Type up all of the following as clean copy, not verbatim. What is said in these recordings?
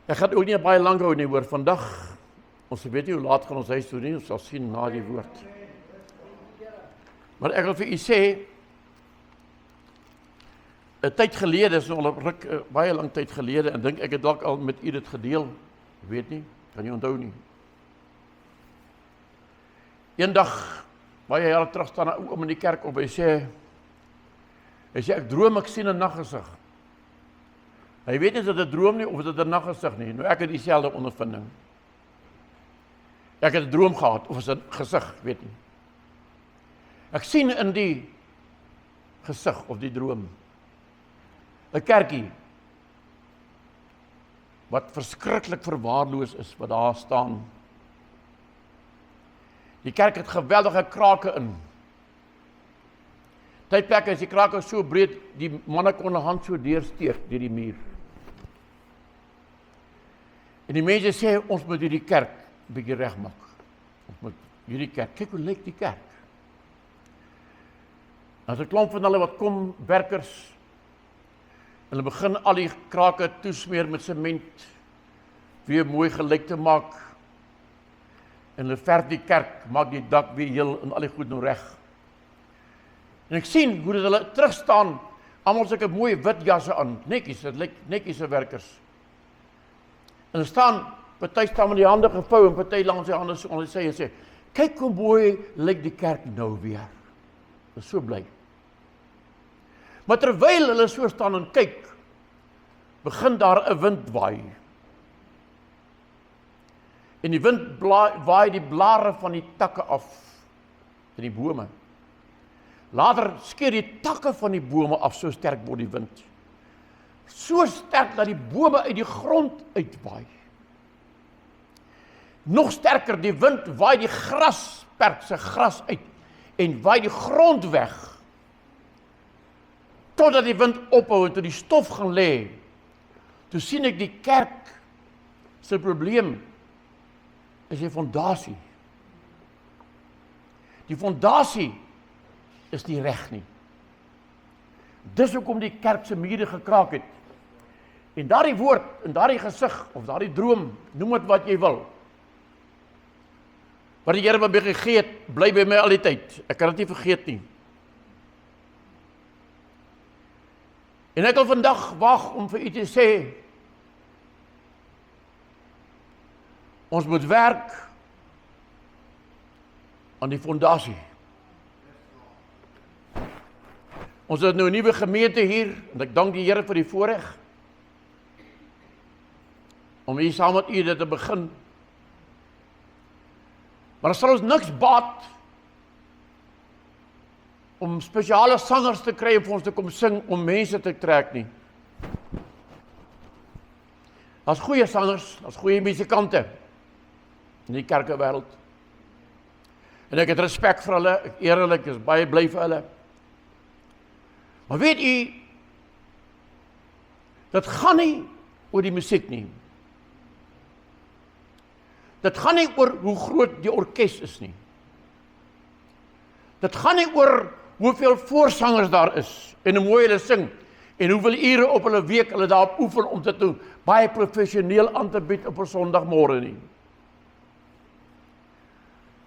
Ek gaan ook nie baie lank hou nie, hoor. Vandag, ons weet nie hoe laat gaan ons huis toe nie, ons sal sien na die woord. Maar ek wil vir u sê, 'n tyd gelede, is al 'n baie lang tyd gelede, en dink ek het dalk al met u dit gedeel, weet nie, kan jy onthou nie. Eendag, baie jare terug, staan 'n ou om in die kerk op, hy sê, ek droom, ek sien 'n naggesig. Hy weet nie of dit 'n droom nie, of dit 'n naggesig nie. Nou ek het dieselfde ondervinding. Ek het 'n droom gehad, of is 'n gesig, weet nie. Ek sien in die gesig, of die droom, 'n kerkie, wat verskriklik verwaarloos is, wat daar staan. Die kerk het geweldige krake in. Tydplekke is die krake so breed, die manne kon 'n hand so deursteek deur die muur. En die mense sê, ons moet hierdie kerk 'n bietjie regmaak. Ons moet hierdie kerk, kyk hoe lyk die kerk. As 'n klomp van hulle wat kom, werkers, hulle begin al die krake toesmeer met sement, weer mooi gelyk te maak, en hulle verf die kerk, maak die dak weer heel, en al die goed nou reg. En ek sien hoe dat hulle terugstaan, almal sulke mooi wit jasse aan, netjies, dit lyk netjies se werkers. En hulle staan, party staan met die hande gevou, en party langs die hande so, en hulle sê, kyk hoe mooi lyk die kerk nou weer. Ek is so bly. Maar terwyl hulle so staan en kyk, begin daar 'n wind waai. En die wind waai die blare van die takke af, in die bome. Later skeer die takke van die bome af, so sterk word die wind. So sterk dat die bome uit die grond uitwaai. Nog sterker, die wind waai die grasperk se gras uit, en waai die grond weg, totdat die wind ophou en toe die stof gaan lê. Toe sien ek die kerk se probleem is die fondasie. Die fondasie is nie reg nie. Dis hoekom die kerk se mure gekraak het. En daardie woord, en daardie gesig, of daardie droom, noem dit wat jy wil, wat die Here my gegee het, bly by my al die tyd. Ek kan dit nie vergeet nie. En ek wil vandag wag om vir u te sê, ons moet werk aan die fondasie. Ons het nou 'n nuwe gemeente hier, en ek dank die Here vir die voorreg om hier saam met u dit te begin. Maar dit sal ons niks baat om spesiale sangers te kry om vir ons te kom sing, om mense te trek nie. Daar's goeie sangers, daar's goeie musikante in die kerkewêreld. En ek het respek vir hulle, ek eer hulle, ek is baie bly vir hulle. Maar weet u, dit gaan nie oor die musiek nie. Dit gaan nie oor hoe groot die orkes is nie. Dit gaan nie oor hoeveel voorsangers daar is, en hoe mooi hulle sing, en hoeveel ure op hulle week hulle daarop oefen om dit toe baie professioneel aan te bied op 'n Sondagmôre nie.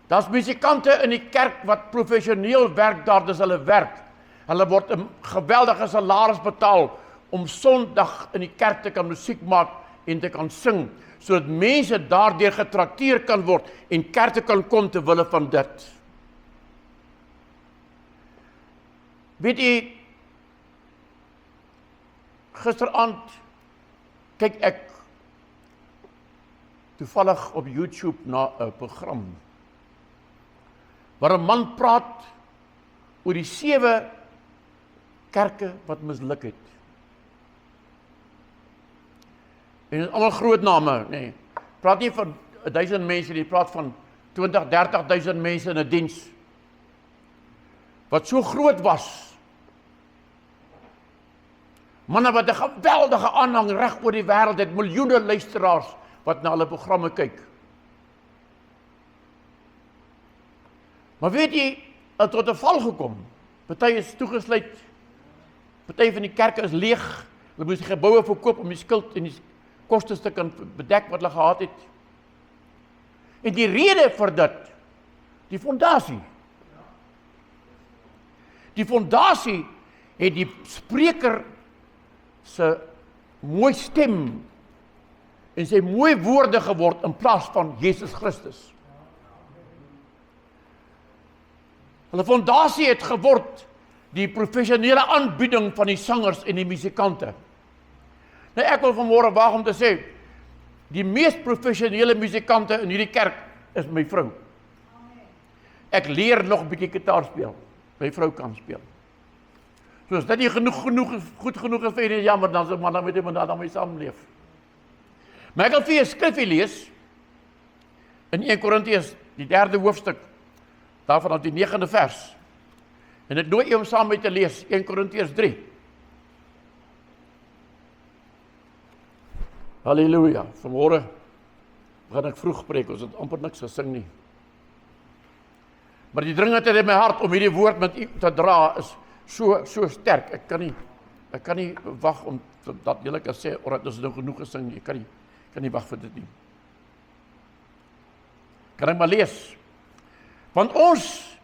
Daar's musikante in die kerk wat professioneel werk daar, dis hulle werk. Hulle word 'n geweldige salaris betaal om Sondag in die kerk te kan musiek maak en te kan sing, sodat mense daardeur getrakteer kan word en kerk te kan kom te wille van dit. Weet u, gisteraand kyk ek toevallig op YouTube na 'n program waar 'n man praat oor die 7 kerke wat misluk het. En dit is allemaal groot name, nee. Praat nie van 1000 mense, die praat van 20, 30.000 mense in 'n diens, wat so groot was. Manne wat 'n geweldige aanhang reg oor die wêreld het, miljoene luisteraars wat na hulle programme kyk. Maar weet jy, het tot 'n val gekom. Party is toegesluit, party van die kerke is leeg, hulle moes die geboue verkoop om die skuld en die kostes te kan bedek wat hulle gehad het. En die rede vir dit, die fondasie. Die fondasie het die spreker se mooi stem en sy mooi woorde geword in plaas van Jesus Christus. Hulle fondasie het geword die professionele aanbieding van die sangers en die musikante. Nou ek wil vanmôre waag om te sê, die mees professionele musikante in hierdie kerk is my vrou. Ek leer nog 'n bietjie gitaar speel. My vrou kan speel. So as dit nie goed genoeg is vir jy, jammer, dan sê maar dan moet jy maar dan mee saamleef. Maar ek wil vir jy 'n skrifgie lees in 1 Korintiërs, die 3de hoofstuk, daarvan op die 9de vers. En ek nooi jy om saam met te lees, 1 Korintiërs 3. Halleluja, vanmôre begin ek vroeg preek, ons het amper niks gesing nie. Maar die dringendheid in my hart om hierdie woord met u te dra is so sterk. Ek kan nie wag om dat julle kan sê, omdat ons nou genoeg gesing nie. Ek kan nie wag vir dit nie. Kan ek maar lees? Want ons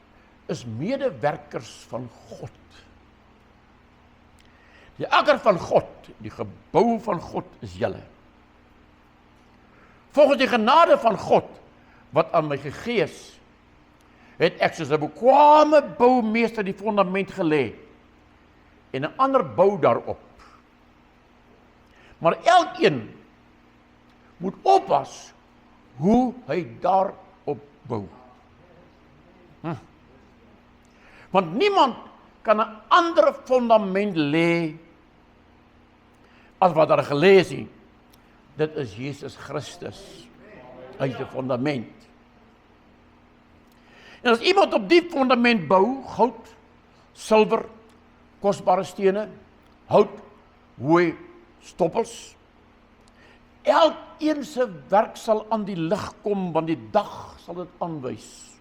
is medewerkers van God. Die akker van God, die gebou van God is julle. Volgens die genade van God, wat aan my gegee is, het ek soos 'n bekwame boumeester die fondament gelê en 'n ander bou daarop. Maar elkeen moet oppas hoe hy daarop bou. Want niemand kan 'n ander fondament lê as wat daar gelê is nie. Dit is Jesus Christus. Hy is die fondament. En as iemand op die fondament bou, goud, silwer, kosbare stene, hout, hooi, stoppels, elkeen se werk sal aan die lig kom, want die dag sal dit aanwys.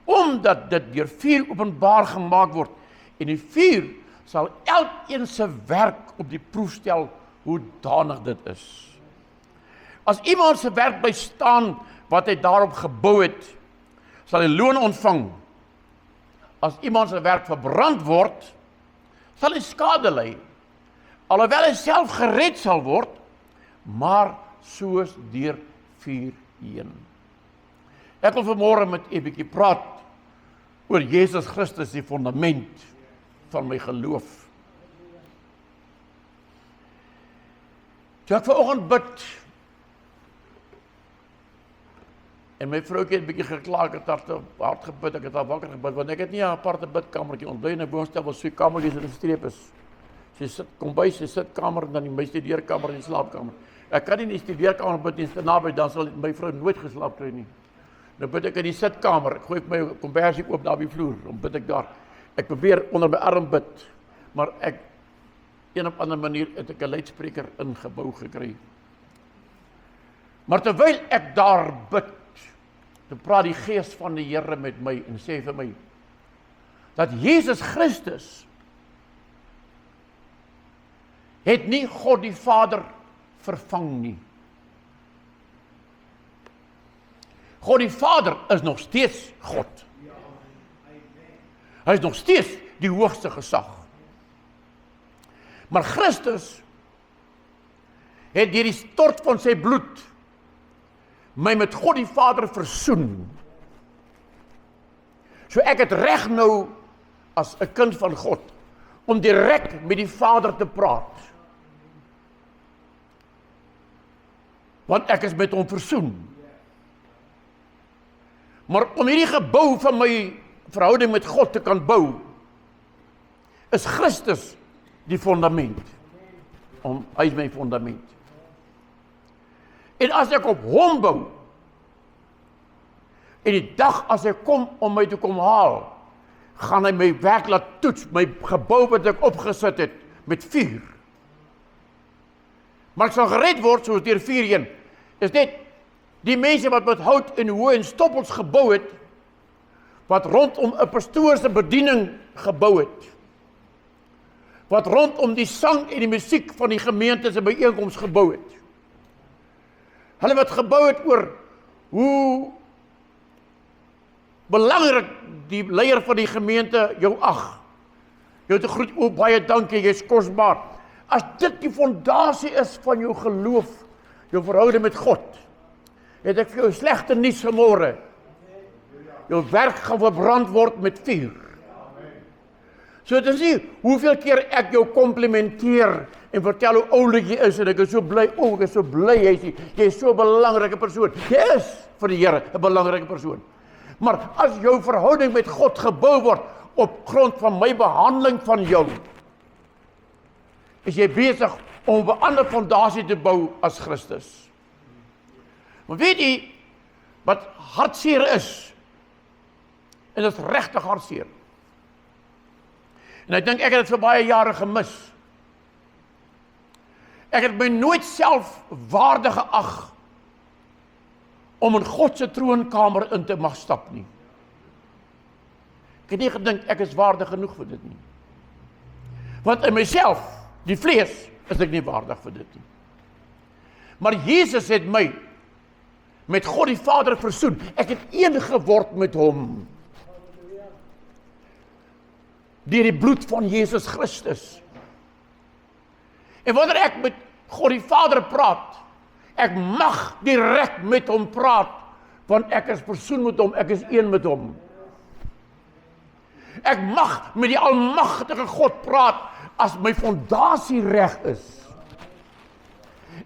Omdat dit deur vuur openbaar gemaak word, en die vuur sal elkeen se werk op die proef stel, hoe danig dit is. As iemand se werk bly staan, wat hy daarop gebou het, sal hy loon ontvang. As iemand se werk verbrand word, sal hy skade ly, alhoewel hy self gered sal word, maar soos deur vuur heen. Ek wil vanmôre met 'n bietjie praat oor Jesus Christus, die fondament van my geloof. Toe ek vanoggend bid, en my vroukie het 'n bietjie gekla, ek het hard gebid, ek het haar wakker gebid, want ek het nie 'n aparte bidkamertjie, ons bly in 'n woonstel waar so 'n kamertjies in 'n streep is. Sy sit kombuis, sy sitkamer en dan die studeerkamer en die slaapkamer. Ek kan nie in die studeerkamer bid nie, naby, dan sal my vrou nooit geslaap kry nie. Nou bid ek in die sitkamer, ek gooi my kombersie oop daar op die vloer, dan bid ek daar. Ek probeer onder my arm bid, maar een op ander manier het ek 'n luidspreker ingebou gekry. Maar terwyl ek daar bid, toe praat die Gees van die Here met my en sê vir my, dat Jesus Christus het nie God die Vader vervang nie. God die Vader is nog steeds God. Hy is nog steeds die hoogste gesag. Maar Christus het deur die stort van sy bloed my met God die Vader versoen. So ek het reg nou as 'n kind van God om direk met die Vader te praat. Want ek is met hom versoen. Maar om hierdie gebou van my verhouding met God te kan bou, is Christus die fondament. Hy is my fondament. En as ek op hom bou, en die dag as hy kom om my te kom haal, gaan hy my werk laat toets, my gebou wat ek opgesit het, met vuur. Maar ek sal gered word soos deur vuur heen. Is net die mense wat met hout en hooi en stoppels gebou het, wat rondom 'n pastoor se bediening gebou het. wat rondom die sang en die musiek van die gemeente se byeenkoms gebou het. Hulle wat gebou het oor hoe belangrik die leier van die gemeente jou ag. Jou te groet, o baie dankie, jy is kosbaar. As dit die fondasie is van jou geloof, jou verhouding met God, het ek vir jou slegte nuus vanmôre. Jou werk gaan verbrand word met vuur. So dit is nie hoeveel keer ek jou komplimenteer en vertel hoe oulik jy is en ek is so bly, ek is so bly jy is so 'n belangrike persoon. Jy is vir die Here 'n belangrike persoon. Maar as jou verhouding met God gebou word op grond van my behandeling van jou, is jy besig om 'n ander fondasie te bou as Christus. Maar weet jy wat hartseer is? En dit is regtig hartseer. En ek dink ek het dit vir baie jare gemis. Ek het my nooit self waardig geag om in God se troonkamer in te mag stap nie. Ek het nie gedink ek is waardig genoeg vir dit nie. Want in myself, die vlees, is ek nie waardig vir dit nie. Maar Jesus het my met God die Vader versoen. Ek het een geword met hom. Deur die bloed van Jesus Christus. En wanneer ek met God die Vader praat, ek mag direk met hom praat, want ek is persoon met hom, ek is een met hom. Ek mag met die almagtige God praat as my fondasie reg is.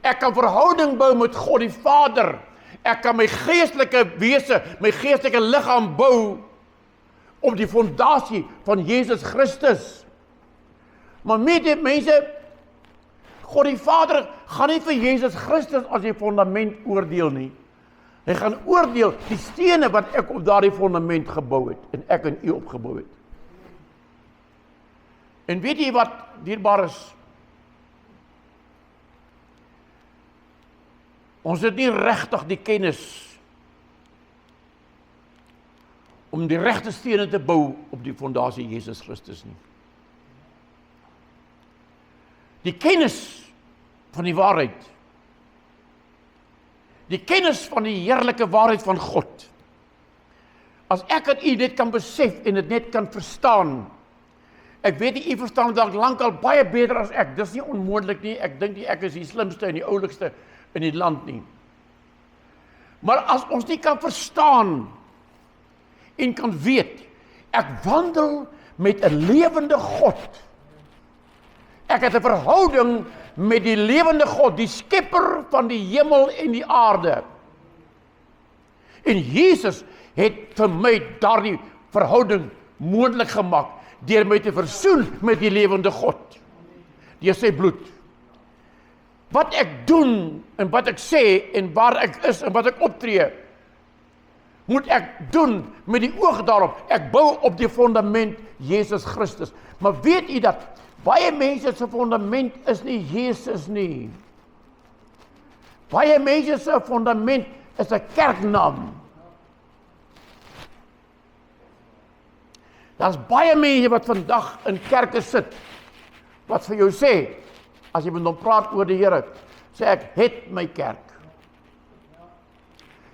Ek kan verhouding bou met God die Vader. Ek kan my geestelike wese, my geestelike liggaam bou op die fondasie van Jesus Christus. Maar mense, God die Vader gaan nie vir Jesus Christus as die fondament oordeel nie. Hy gaan oordeel die stene wat ek op daardie fondament gebou het en ek en u opgebou het. En weet jy wat dierbaar is? Ons het nie regtig die kennis om die regte stene te bou op die fondasie Jesus Christus nie. Die kennis van die waarheid. Die kennis van die heerlike waarheid van God. As ek en u dit kan besef en dit net kan verstaan. Ek weet nie, u verstaan dalk lankal baie beter as ek. Dis nie onmoontlik nie. Ek dink nie ek is die slimste en die oulikste in die land nie. Maar as ons nie kan verstaan en kan weet, ek wandel met 'n lewende God. Ek het 'n verhouding met die lewende God, die skepper van die hemel en die aarde. En Jesus het vir my daardie verhouding moontlik gemaak deur my te versoen met die lewende God deur sy bloed. Wat ek doen en wat ek sê en waar ek is en wat ek optree, moet ek doen met die oog daarop. Ek bou op die fondament Jesus Christus. Maar weet u dat baie mense se fondament is nie Jesus nie. Baie mense se fondament is 'n kerknaam. Daar's baie mense wat vandag in kerke sit, wat vir jou sê, as jy met hom praat oor die Here, sê ek het my kerk.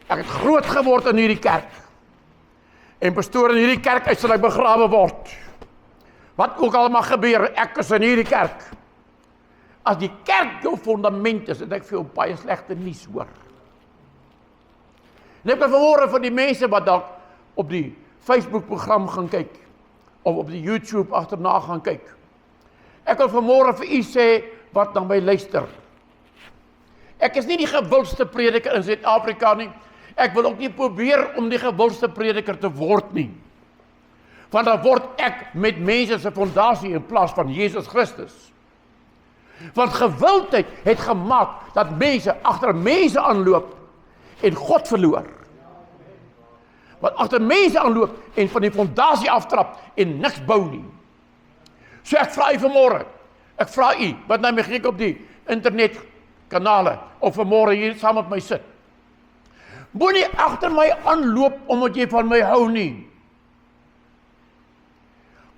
Ek het groot geword in hierdie kerk. En pastoor, in hierdie kerk sal ek begrawe word. Wat ook al mag gebeur, ek is in hierdie kerk. As die kerk jou fondament is, het ek vir jou baie slegte nuus hoor. En ek wil vanmôre vir die mense wat dalk op die Facebook-program gaan kyk, of op die YouTube agterna gaan kyk. Ek wil vanmôre vir u sê, wat na my luister. Ek is nie die gewildste prediker in Suid-Afrika nie. Ek wil ook nie probeer om die gewildste prediker te word nie. Want dan word ek met mense se fondasie in plaas van Jesus Christus. Want gewildheid het gemaak dat mense agter mense aanloop en God verloor. Wat agter mense aanloop en van die fondasie aftrap en niks bou nie. So ek vra u vanmôre, ek vra u wat nou my kyk op die internetkanale of vanmôre hier saam met my sit. Moenie agter my aanloop omdat jy van my hou nie.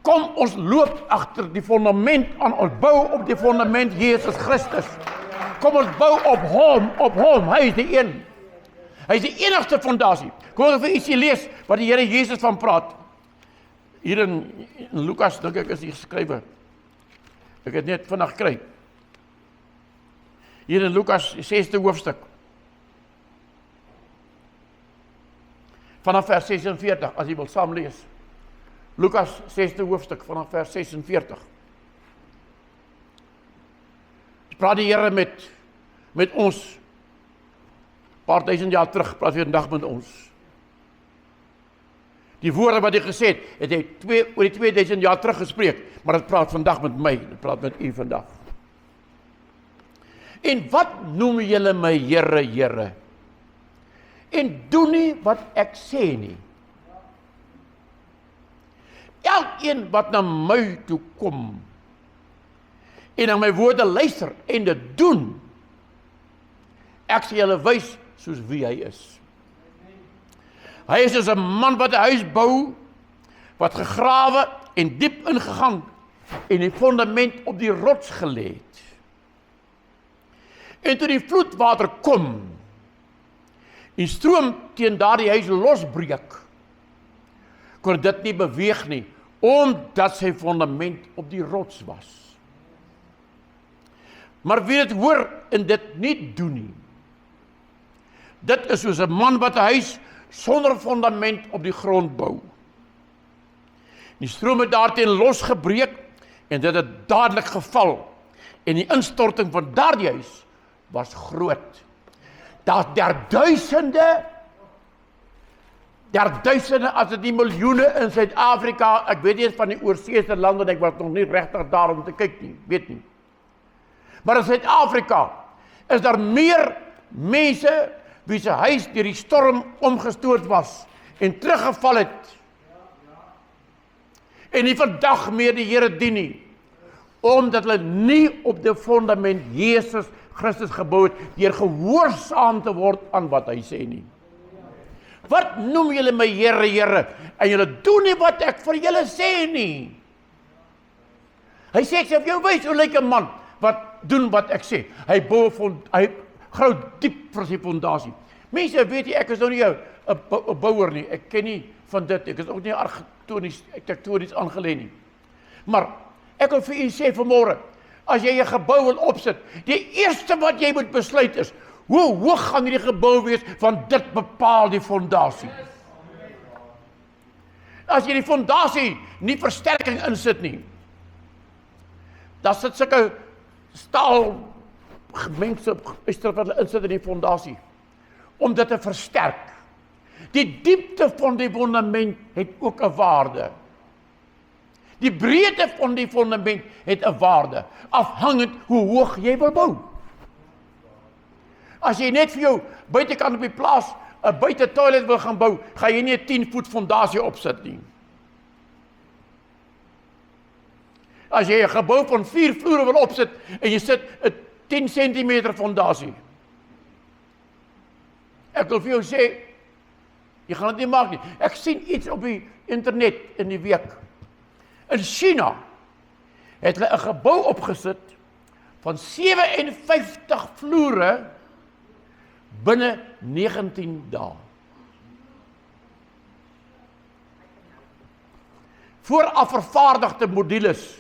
Kom ons loop agter die fundament aan, ons bou op die fundament Jesus Christus. Kom ons bou op hom, hy is die een. Hy is die enigste fondasie. Kom ek vir ietsie lees wat die Here Jesus van praat. Hier in Lukas, dink ek is hier geskrywe. Ek het net vandag gekry. Hier in Lukas 6de hoofstuk. Vanaf vers 46, as jy wil saam lees. Lukas 6de hoofstuk, vanaf vers 46. Praat die Here met ons, paar duisend jaar terug, praat weer vandag met ons. Die woorde wat hy gesê het hy oor die 2000 jaar terug gespreek, maar dit praat vandag met my, dit praat met u vandag. En wat noem julle my Here, Here? En doen nie wat ek sê nie. Elkeen wat na my toe kom, en na my woorde luister, en dit doen, ek sal julle wys soos wie hy is. Hy is soos 'n man wat 'n huis bou, wat gegrawe en diep ingegaan, en die fundament op die rots gelê het. En toe die vloedwater kom, en stroom teen daardie huis losbreek, kon dit nie beweeg nie, omdat sy fundament op die rots was. Maar wie dit hoor en dit nie doen nie, dit is soos 'n man wat 'n huis sonder fundament op die grond bou. Die stroom het daarteen losgebreek en dit het dadelik geval, en die instorting van daardie huis was groot. Daar duisende, as dit nie miljoene in Suid-Afrika, ek weet nie van die oorseese lande, en ek was nog nie regtig daar om te kyk nie, weet nie. Maar in Suid-Afrika is daar meer mense wie se huis deur die storm omgestoot was en teruggeval het. En nie vandag meer die Here dien nie, omdat hulle nie op die fundament Jesus Christus gebou het, deur gehoorsaam te word aan wat hy sê nie. Wat noem julle my Here, Here, en julle doen nie wat ek vir julle sê nie? Hy sê, ek sê, jou wys, hoe lyk 'n man wat doen wat ek sê? Hy grou diep vir sy fondasie. Mense weet jy, ek is nou nie 'n bouer nie, ek ken nie van dit, ek is ook nie argitektonies aangelê nie. Maar ek wil vir u sê vanmôre, as jy 'n gebou wil opsit, die eerste wat jy moet besluit is, hoe hoog gaan hierdie gebou wees, want dit bepaal die fondasie. As jy die fondasie nie versterking insit nie, dan sit sulke staal gemengsel wat hulle insit in die fondasie, om dit te versterk. Die diepte van die fundament het ook 'n waarde. Die breedte van die fundament het 'n waarde, afhangend hoe hoog jy wil bou. As jy net vir jou buitekant op die plaas 'n buite toilet wil gaan bou, gaan jy nie 'n 10 voet fondasie opsit nie. As jy 'n gebou van 4 vloere wil opsit en jy sit 'n 10 cm fondasie. Ek wil vir jou sê, jy gaan dit nie maak nie. Ek sien iets op die internet in die week. In China het hulle 'n gebou opgesit van 57 vloere binne 19 dae. Vooraf vervaardigde modules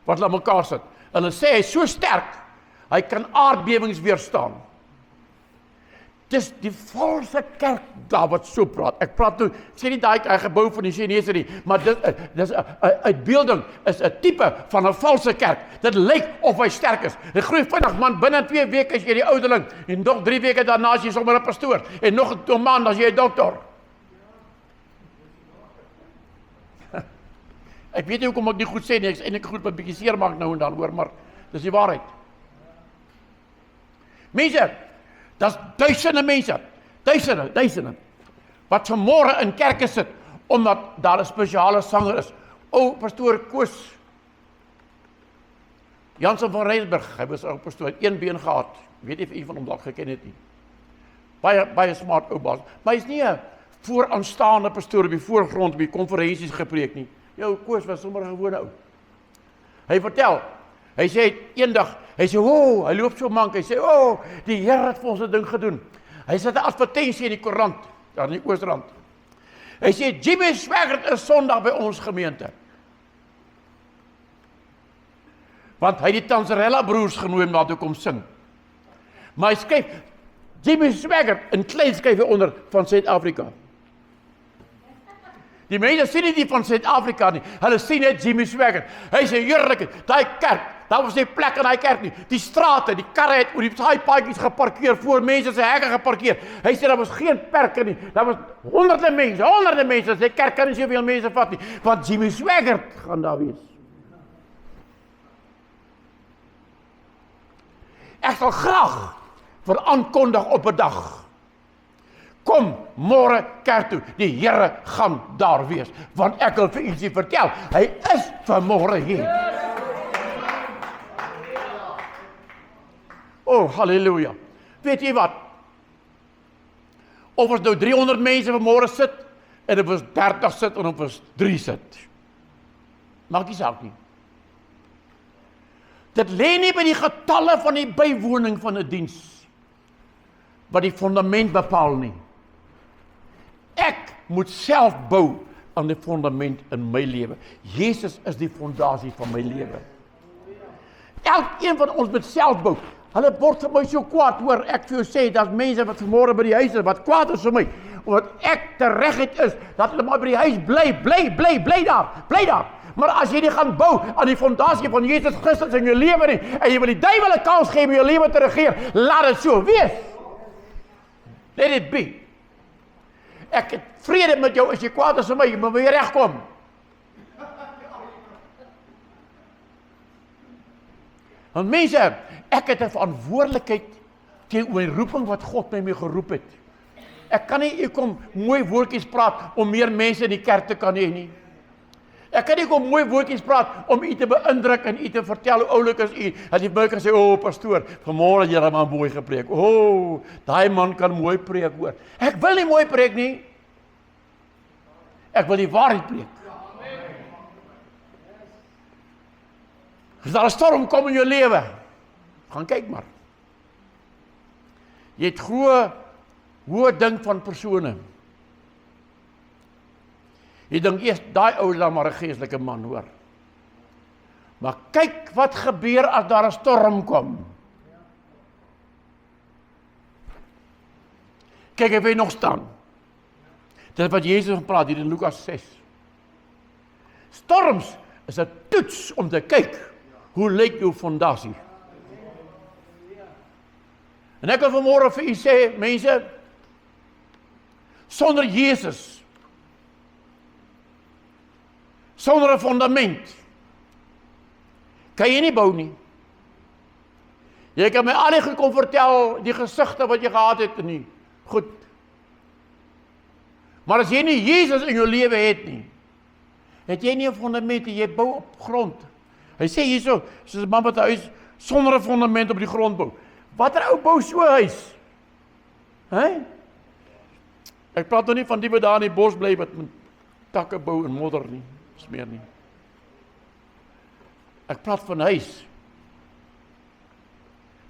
wat hulle mekaar sit. Hulle sê hy is so sterk, hy kan aardbewings weerstaan. Dis die valse kerk daar wat so praat. Ek praat toe, sê nie daai gebou van die Chinese nie, maar dis 'n uitbeelding, is 'n tipe van 'n valse kerk. Dit lyk of hy sterk is. Hy groei vinnig, man, binne 2 weke is jy die ouderling, en nog 3 weke daarna is jy sommer 'n pastoor, en nog 'n maand as jy 'n dokter. Ek weet nie hoekom ek nie goed sê nie, ek is eintlik goed met 'n bietjie seer maak nou en dan, hoor, maar dis die waarheid. Mense, daar's duisende mense, duisende, wat vanmôre in kerke sit, omdat daar 'n spesiale sanger is. Pastoor Koos Jansen van Rensburg, hy was ook pastoor, het 1 been gehad, weet nie of u van hom dalk geken het nie. Baie smart ou baas, maar hy's nie 'n vooraanstaande pastoor op die voorgrond op die konferensies gepreek nie. Jou Koos was sommer 'n gewone ou. Hy vertel, hy sê eendag, hy sê, "O, hy loop so mank." Hy sê, "O, die Here het vir ons 'n ding gedoen." Hy sit 'n advertensie in die koerant, daar in die Oosrand. Hy sê, "Jimmy Swaggart is Sondag by ons gemeente." Want hy het die Tanzarella broers genooi om daar toe kom sing. Maar hy skryf, Jimmy Swaggart, in klein skryf hy onder, van Suid-Afrika. Die mense sien nie die van Suid-Afrika nie, hulle sien net Jimmy Swaggart. Hy sê, heerlik, daai kerk, daar was nie plek in daai kerk nie, die strate, die karre het oor die saaipaadjies geparkeer, voor mense se hekke geparkeer. Hy sê, daar was geen perke nie, daar was honderde mense, sy kerk kan nie soveel mense vat nie, want Jimmy Swaggart gaan daar wees. Ek sal graag veraankondig op 'n dag. Kom môre kerk toe, die Here gaan daar wees, want ek wil vir ietsie vertel, hy is vanmôre hier. Oh, halleluja. Weet jy wat? Of ons nou 300 mense vanmôre sit, en of ons 30 sit, en of ons 3 sit. Maak nie saak nie. Dit lê nie by die getalle van die bywoning van 'n diens, wat die fundament bepaal nie. Ek moet self bou aan die fundament in my lewe. Jesus is die fondasie van my lewe. Elkeen van ons moet self bou. Hulle word vir my so kwaad, hoor, ek vir jou sê, daar's mense wat vanmôre by die huis is, wat kwaad is vir my, omdat ek terecht is, dat hulle maar by die huis bly daar. Maar as jy nie gaan bou aan die fondasie van Jesus Christus in jou lewe nie, en jy wil die duiwel 'n kans gee om jou lewe te regeer, laat dit so wees. Let it be. Ek het vrede met jou as jy kwaad is vir my, jy moet weer regkom. Want mense, ek het 'n verantwoordelikheid teenoor die roeping wat God my mee geroep het. Ek kan nie hier kom mooi woordjies praat om meer mense in die kerk te kan hê nie. Ek kan nie kom mooi woordjies praat om u te beïndruk en u te vertel hoe oulik is u. Dat jy by kan sê, "O pastoor, vanmôre het jy maar mooi gepreek. O, daai man kan mooi preek, hoor." Ek wil nie mooi preek nie. Ek wil die waarheid preek. As daar 'n storm kom in jou lewe, gaan kyk maar. Jy het hoë ding van persone. Jy dink eers, daai ou is dan maar 'n geestelike man, hoor. Maar kyk wat gebeur as daar 'n storm kom. Kyk, hy wil nog staan. Dit is wat Jezus gepraat hier in Lukas 6. Storms is 'n toets om te kyk, hoe lyk jou fondasie? En ek wil vanmôre vir u sê, mense, sonder Jesus, sonder 'n fundament, kan jy nie bou nie. Jy kan my al die goed kom vertel, die gesigte wat jy gehad het, nie. Goed. Maar as jy nie Jesus in jou lewe het nie, het jy nie 'n fundament, jy bou op grond. Hy sê hierso, soos 'n man wat 'n huis sonder 'n fundament op die grond bou. Watter ou bou so 'n huis? Ek praat nou nie van die wat daar in die bos bly, wat met takke bou en modder nie, smeer nie. Ek praat van huis.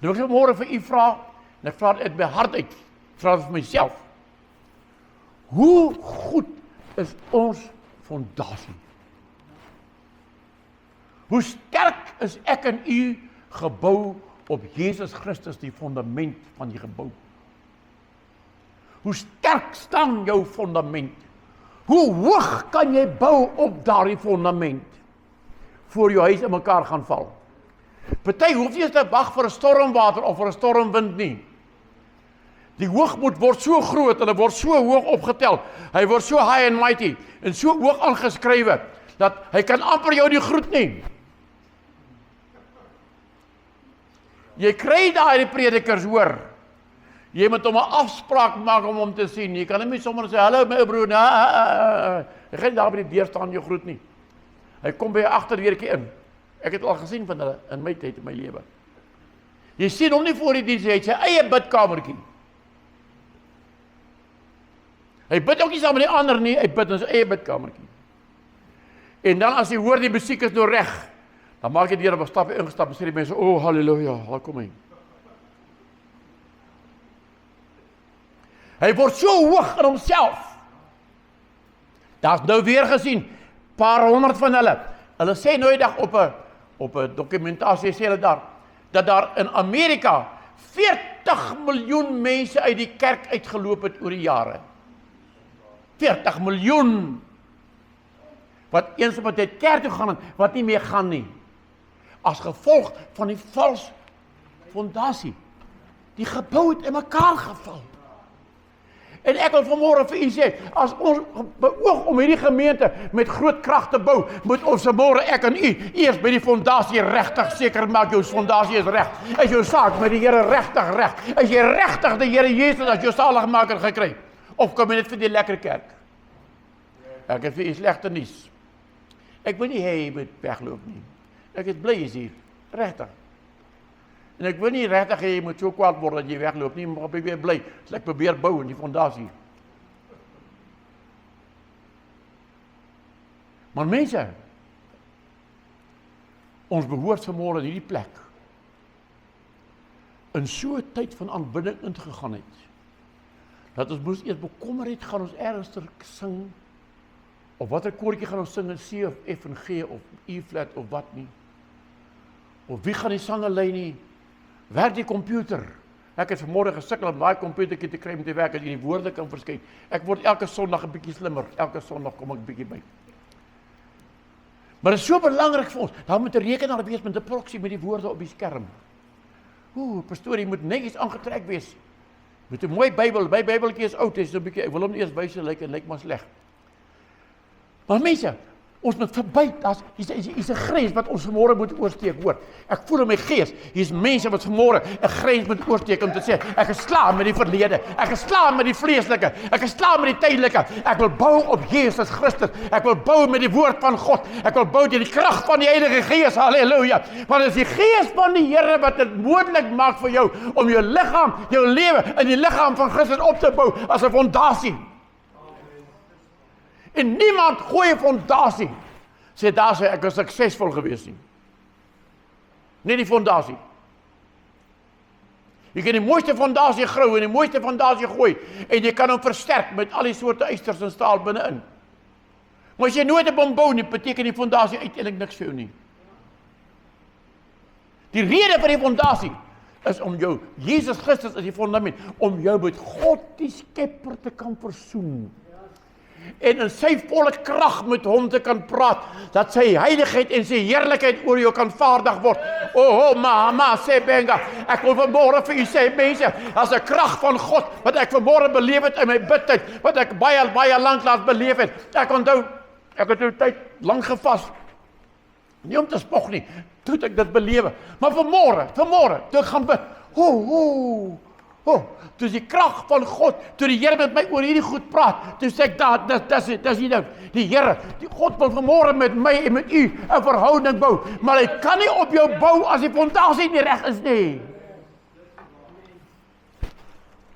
Nou ek wil môre vir u vra, en ek vra dit uit my hart uit, ek vra dit vir myself. Hoe goed is ons fondasie? Hoe sterk is ek en u gebou op Jesus Christus, die fundament van die gebou? Hoe sterk staan jou fundament? Hoe hoog kan jy bou op daardie fundament, voor jou huis in mekaar gaan val? Party hoef nie eens te wag vir 'n stormwater of vir 'n stormwind nie. Die hoogmoed word so groot en hy word so hoog opgetel. Hy word so high and mighty en so hoog aangeskrywe dat hy kan amper jou nie groet nie. Jy kry daai predikers, hoor. Jy moet hom 'n afspraak maak om hom te sien. Jy kan nie sommer sê, "Hallo my ou broer." Hy gaan daar by die deur staan jou groet nie. Hy kom by 'n agterdeurtjie in. Ek het al gesien van hulle in my tyd, in my lewe. Jy sien hom nie voor die diens, hy het sy eie bidkamertjie. Hy bid ook nie saam met die ander nie, hy bid in sy eie bidkamertjie. En dan as jy hoor die musiek is nou reg, dan maak jy deur op 'n stap ingestap en sê die mense, "O, halleluja, daar kom hy." Hy word so hoog in homself. Daar's nou weer gesien, paar honderd van hulle. Hulle sê nou die dag op 'n dokumentasie sê hulle daar, dat daar in Amerika 40 miljoen mense uit die kerk uitgeloop het oor die jare. 40 miljoen. Wat eens op 'n tyd kerk toe gaan, wat nie meer gaan nie. As gevolg van die vals fondasie. Die gebou het in mekaar geval. En ek wil vanmôre vir u sê, as ons beoog om hierdie gemeente met groot krag te bou, moet ons vanmôre ek en u eers by die fondasie regtig seker maak jou fondasie is reg. Is jou saak met die Here regtig reg? Is jy regtig die Here Jesus as jou saligmaker gekry? Of kom jy net vir die lekker kerk? Ek het vir u slegte nuus. Ek wil nie hê jy moet wegloop nie. Ek is bly jy's hier, regtig. En ek wil nie regtig hê jy moet so kwaad word dat jy wegloop nie, maar ek weer bly, as ek probeer bou in die fondasie. Maar mense, ons behoort vanmôre in hierdie plek in so 'n tyd van aanbidding ingegaan het, dat ons moes eers bekommer het, gaan ons ergens sing, of watter koortjie gaan ons sing in C of F en G of E flat of wat nie, of wie gaan die sange lei nie, werk die komputer. Ek het vanmôre gesukkel om daai komputertjie te kry om te werk, dat jy die woorde kan verskyn. Ek word elke Sondag 'n bietjie slimmer, elke Sondag kom ek 'n bietjie by. Maar dit is so belangrik vir ons, daar moet 'n rekenaar wees met 'n proksie met die woorde op die skerm. Pastoor, jy moet netjies aangetrek wees, met 'n mooi Bybel, my Bybeltjie is oud, is so 'n bietjie, ek wil hom nie eers wys en lyk maar sleg. Maar mense, ons moet verby, hier's 'n grens wat ons vanmôre moet oorsteek, hoor. Ek voel in my gees, hier's mense wat vanmôre 'n grens moet oorsteek om te sê, ek is klaar met die verlede, ek is klaar met die vleeslike, ek is klaar met die tydelike, ek wil bou op Jesus Christus, ek wil bou met die woord van God, ek wil bou deur die krag van die Heilige Gees, halleluja. Want dit is die Gees van die Here wat dit moontlik maak vir jou, om jou liggaam, jou lewe in die liggaam van Christus op te bou, as 'n fondasie. En niemand gooi 'n fondasie, sê daar sê ek is suksesvol gewees nie. Net die fondasie. Jy kan die mooiste fondasie grou en die mooiste fondasie gooi, en jy kan hom versterk met al die soorte ysters en staal binne-in. Maar as jy nooit 'n bom bou nie, beteken die fondasie uiteindelik niks vir jou nie. Die rede vir die fondasie is om jou, Jesus Christus is die fondament, om jou met God die Skepper te kan versoen. En in sy volle krag met hom te kan praat, dat sy heiligheid en sy heerlikheid oor jou kan vaardig word. Mama, sê Benga, ek wil vanmôre vir u sê, mense, as 'n krag van God, wat ek vanmôre beleef het in my bidtyd, wat ek baie lank laat beleef het. Ek onthou, ek het 'n tyd lank gevas, nie om te spog nie, toe ek dit belewe. Maar vanmôre, toe ek gaan bid, toe is die krag van God, toe die Here met my oor hierdie goed praat, toe sê ek, dis nie nou, die Here, die God wil vanmôre met my en met u 'n verhouding bou, maar hy kan nie op jou bou as die fondasie nie reg is nie.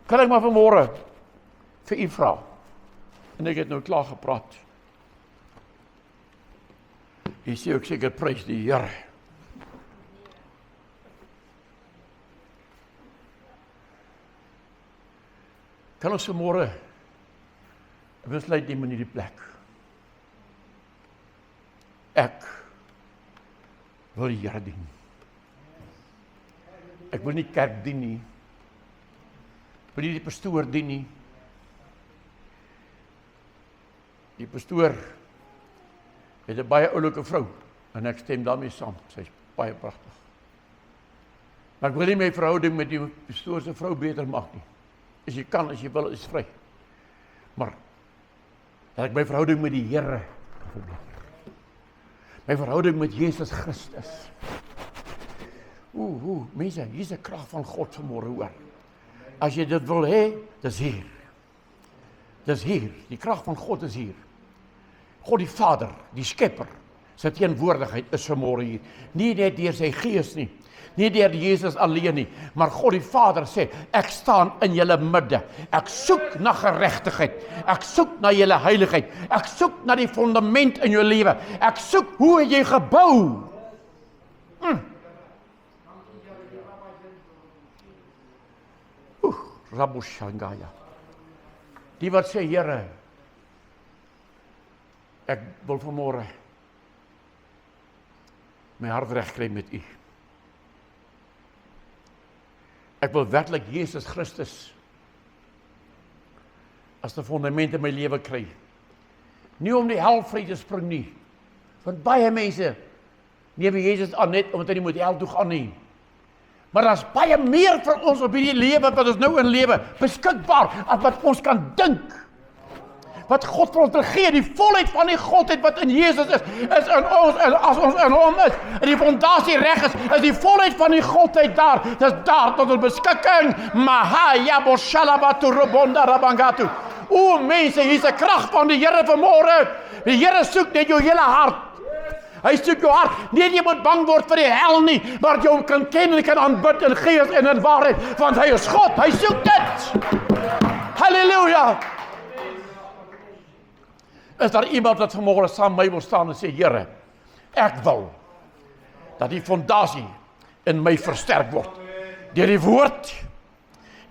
Kan ek maar vanmôre vir u vra, en ek het nou klaar gepraat. Jy sê ook seker prys die Here. Kan ons vanmôre besluit neem in hierdie plek? Ek wil die Here dien. Ek wil nie kerk dien nie. Ek wil nie die pastoor dien nie. Die pastoor het 'n baie oulike vrou, en ek stem daarmee saam, sy is baie pragtig. Maar ek wil nie my verhouding met die pastoor se vrou beter maak nie. As jy kan, as jy wil, is vry. Maar, dat ek my verhouding met die Here verbeter. My verhouding met Jesus Christus. Mense, hier is 'n krag van God vanmôre, hoor. As jy dit wil hê, dis hier. Dis hier, die krag van God is hier. God die Vader, die Skepper, Sy teenwoordigheid is vanmôre hier. Nie net deur sy gees nie, nie deur Jesus alleen nie, maar God die Vader sê, ek staan in julle midde. Ek soek na geregtigheid. Ek soek na julle heiligheid. Ek soek na die fundament in jou lewe. Ek soek hoe jy gebou. Rabushangaya. Die wat sê, Here, ek wil vanmôre my hart regkry met U. Ek wil werklik Jesus Christus as 'n fundament in my lewe kry. Nie om die hel vry te spring nie. Want baie mense neem Jesus aan net omdat hy nie moet hel toe gaan nie. Maar daar's baie meer vir ons op hierdie lewe wat ons nou in lewe beskikbaar as wat ons kan dink. Wat God vir ons wil gee, die volheid van die Godheid wat in Jesus is in ons, en as ons in hom is, en die fondasie reg is die volheid van die Godheid daar, dis daar tot ons beskikking. Mahaya boshalabatu robonda rabangatu. O mense, hier's 'n krag van die Here vanmôre. Die Here soek net jou hele hart. Hy soek jou hart. Nie jy moet bang word vir die hel nie, maar jy hom kan ken en kan aanbid in gees en in waarheid, want hy is God. Hy soek dit. Halleluja. Is daar iemand wat vanmôre saam met my wil staan en sê, Here, ek wil dat die fondasie in my versterk word deur die woord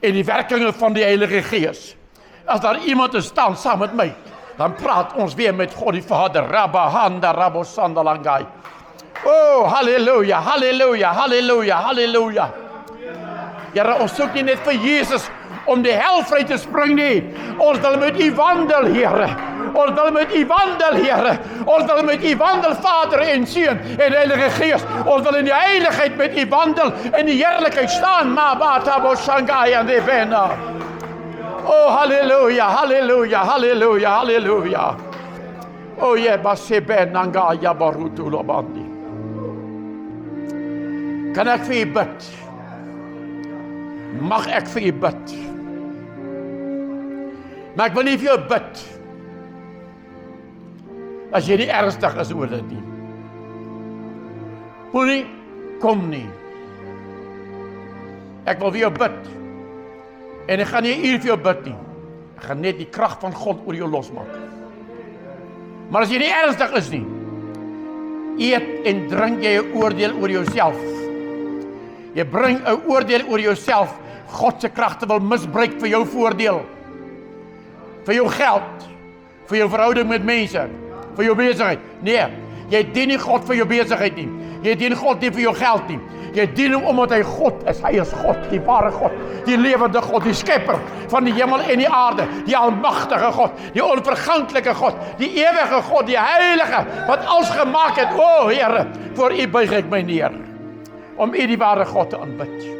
en die werkinge van die Heilige Gees. As daar iemand is staan saam met my, dan praat ons weer met God die Vader. Rabahanda rabosandalangai. Oh, halleluja, halleluja, halleluja, halleluja. Here, ons soek nie net vir Jesus om die hel vry te spring nie. Ons wil met U wandel, Here. Ons wil met U wandel, Here. Ons wil met U wandel, Vader en Seun en Heilige Gees. Ons wil in die heiligheid met U wandel, in die heerlikheid staan. Mabata boshangai and ebena. Oh, halleluja, halleluja, halleluja, halleluja. Oh, yebasebe nangaya barutulobandi. Kan ek vir U bid? Mag ek vir U bid? Maar ek wil nie vir jou bid as jy nie ernstig is oor dit nie. Moenie kom nie. Ek wil vir jou bid. En ek gaan nie 'n uur vir jou bid nie. Ek gaan net die krag van God oor jou losmaak. Maar as jy nie ernstig is nie, eet en drink jy 'n oordeel oor jouself. Jy bring 'n oordeel oor jouself. God se kragte wil misbruik vir jou voordeel. Vir jou geld, vir jou verhouding met mense, vir jou besigheid. Nee, jy dien nie God vir jou besigheid nie. Jy dien God nie vir jou geld nie. Jy dien hom omdat hy God is. Hy is God, die ware God, die lewende God, die skepper van die hemel en die aarde, die almagtige God, die onverganklike God, die ewige God, die heilige, wat alles gemaak het. O Here, voor U buig ek my neer, om U die ware God te aanbid.